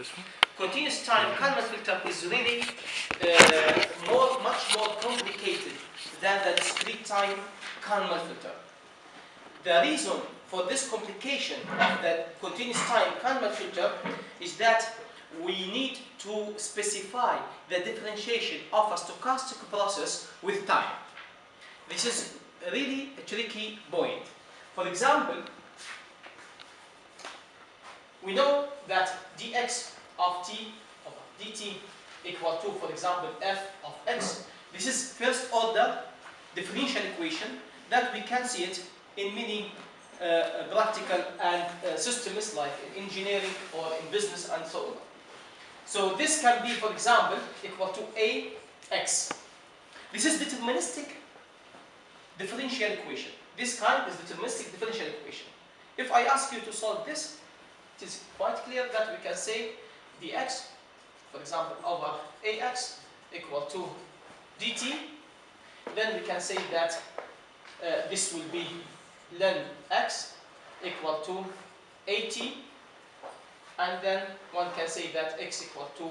This one? Continuous time Kalman filter is really much more complicated than the discrete time Kalman filter. The reason for this complication of the continuous time Kalman filter is that we need to specify the differentiation of a stochastic process with time. This is really a tricky point. For example, we know that dx of t over dt equal to, for example, f of x. This is first order differential equation that we can see it in many practical and systems like in engineering or in business and so on. So this can be, for example, equal to ax. This is deterministic differential equation. This kind is deterministic differential equation. If I ask you to solve this, it is quite clear that we can say dx, for example, over ax equal to dt. Then we can say that this will be ln x equal to at, and then one can say that x equal to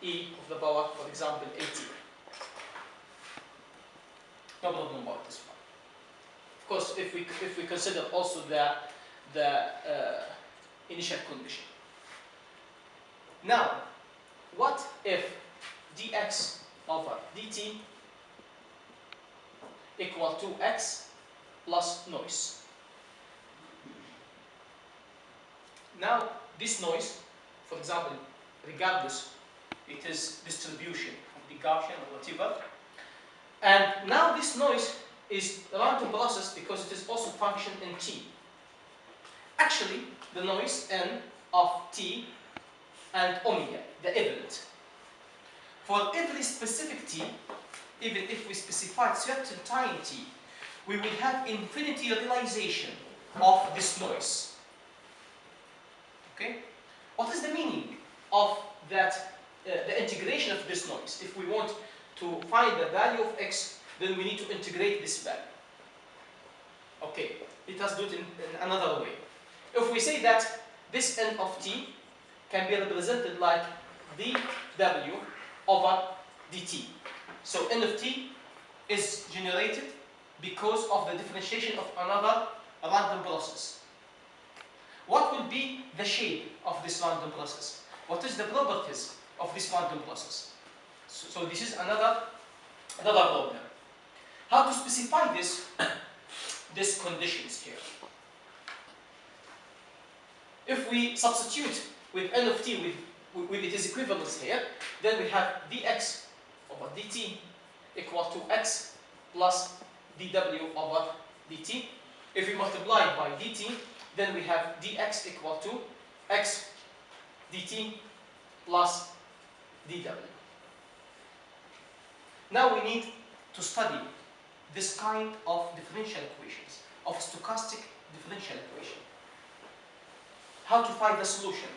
e of the power, for example, at. No problem about this one. Of course, if we consider also the initial condition. Now, what if dx over dt equal to x plus noise? Now, this noise, for example, regardless, it is distribution of the Gaussian or whatever, and now this noise is a random process because it is also function in t. Actually, the noise n of t and omega, the event. For every specific t, even if we specify certain time t, we will have infinity realization of this noise. Okay? What is the meaning of that, the integration of this noise? If we want to find the value of x, then we need to integrate this value. Okay, let us do it in another way. If we say that this n of t can be represented like dw over dt. So n of t is generated because of the differentiation of another random process. What will be the shape of this random process? What is the properties of this random process? So this is another problem. How to specify these conditions here? If we substitute with n of t with its equivalence here, then we have dx over dt equal to x plus dw over dt. If we multiply by dt, then we have dx equal to x dt plus dw. Now we need to study this kind of differential equations, of stochastic differential equation. How to find the solution?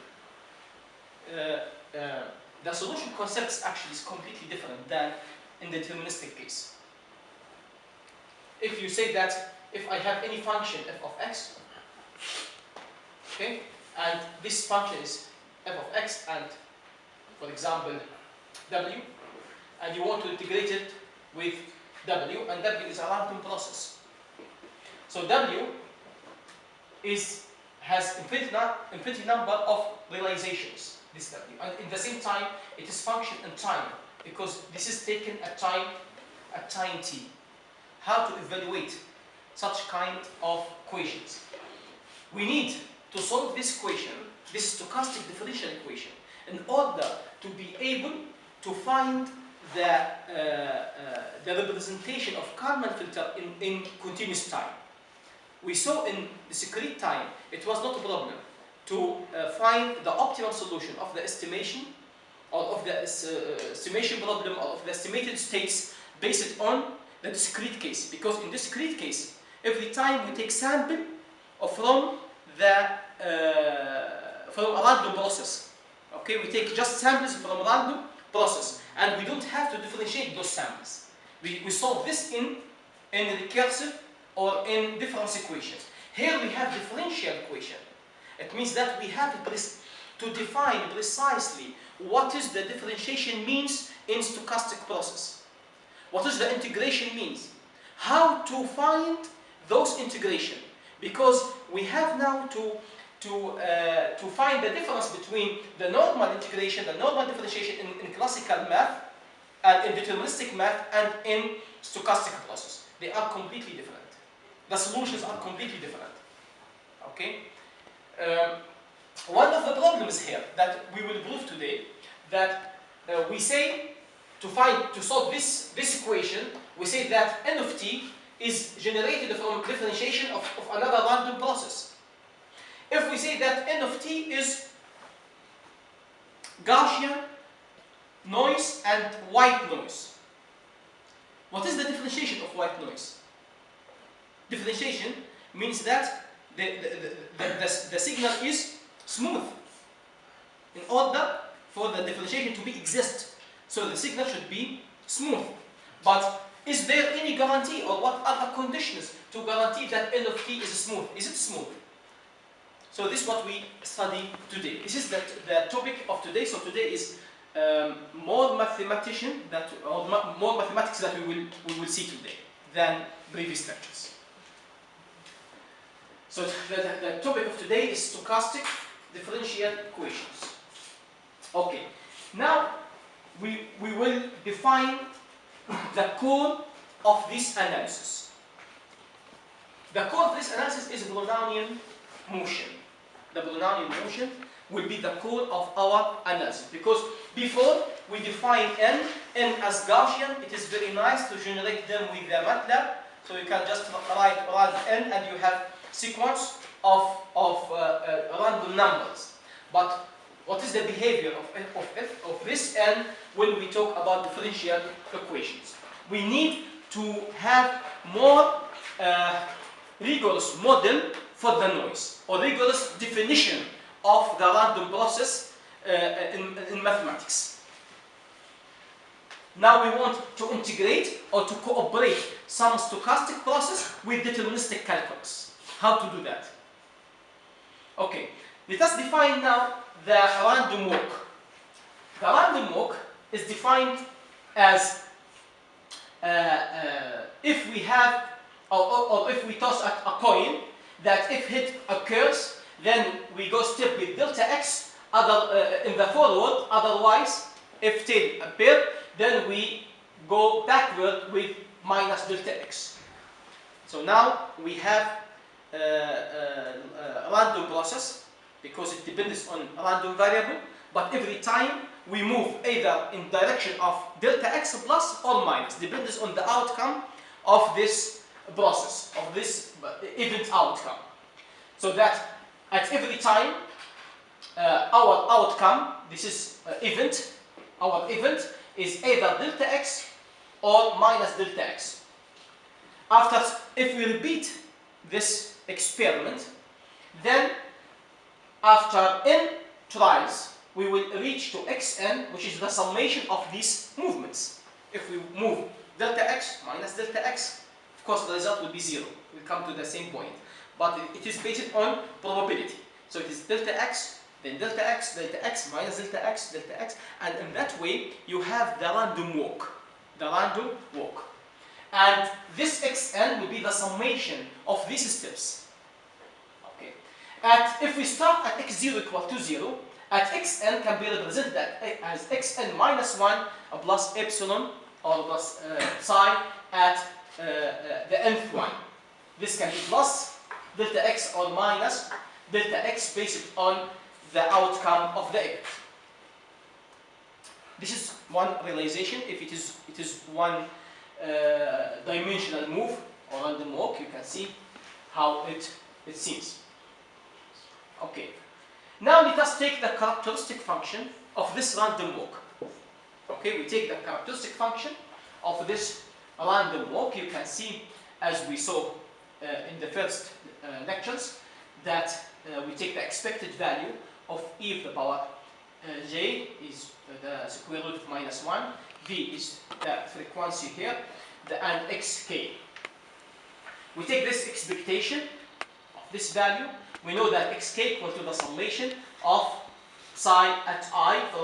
The solution concepts actually is completely different than in the deterministic case. If you say that if I have any function f of x, okay, and this function is f of x and, for example, w, and you want to integrate it with w, and w is a random process. So w has infinity number of realizations, this w, and in the same time it is function in time because this is taken at time t. How to evaluate such kind of equations? We need to solve this equation, this stochastic differential equation, in order to be able to find the representation of Kalman filter in continuous time. We saw in discrete time it was not a problem to find the optimal solution of the estimation or of the estimation problem or of the estimated states based on the discrete case, because in discrete case every time we take sample from a random process. Okay, we take just samples from a random process and we don't have to differentiate those samples. We solve this in recursive or in difference equations. Here we have differential equation. It means that we have to define precisely what is the differentiation means in stochastic process. What is the integration means? How to find those integration? Because we have now to find the difference between the normal integration, the normal differentiation in classical math, and in deterministic math, and in stochastic process. They are completely different. The solutions are completely different. Okay? One of the problems here that we will prove today, that we say to solve this equation, we say that n of t is generated from differentiation of another random process. If we say that n of t is Gaussian noise and white noise, what is the differentiation of white noise? Differentiation means that the signal is smooth in order for the differentiation to be exist. So the signal should be smooth. But is there any guarantee, or what are the conditions to guarantee that n of t is smooth? Is it smooth? So this is what we study today. This is the topic of today. So today is more mathematics that we will see today than previous lectures. So the topic of today is stochastic differential equations. Okay, now we will define the core of this analysis. The core of this analysis is Brownian motion. The Brownian motion will be the core of our analysis, because before we define n as Gaussian, it is very nice to generate them with the MATLAB. So you can just write n and you have sequence of random numbers. But what is the behavior of this n when we talk about differential equations? We need to have more rigorous model for the noise, or rigorous definition of the random process in mathematics. Now we want to integrate or to cooperate some stochastic process with deterministic calculus. How to do that? Okay, let us define now the random walk. The random walk is defined as if we have, or if we toss a coin, that if hit occurs, then we go step with delta x in the forward. Otherwise, if tail appear, then we go backward with minus delta x. So now we have a random process, because it depends on a random variable, but every time we move either in direction of delta x plus or minus, depends on the outcome of this process, of this event outcome. So that at every time our outcome, this is event, our event is either delta x or minus delta x. After, if we repeat this experiment, then after n tries, we will reach to xn, which is the summation of these movements. If we move delta x minus delta x, of course the result will be 0. We'll come to the same point. But it is based on probability. So it is delta x, then delta x minus delta x, and in that way you have the random walk. The random walk. And this xn will be the summation of these steps. Okay. If we start at x0 equal to 0, at xn can be represented as xn minus 1 plus epsilon or plus psi at the nth one. This can be plus delta x or minus delta x based on the outcome of the event. This is one realization. If it is one dimensional move or random walk, you can see how it seems. Okay. Now let us take the characteristic function of this random walk. Okay, we take the characteristic function of this random walk. You can see, as we saw in the first lectures, that we take the expected value of e to the power j is the square root of minus 1, v is the frequency here, and xk. We take this expectation of this value. We know that xk equal to the summation of psi at I.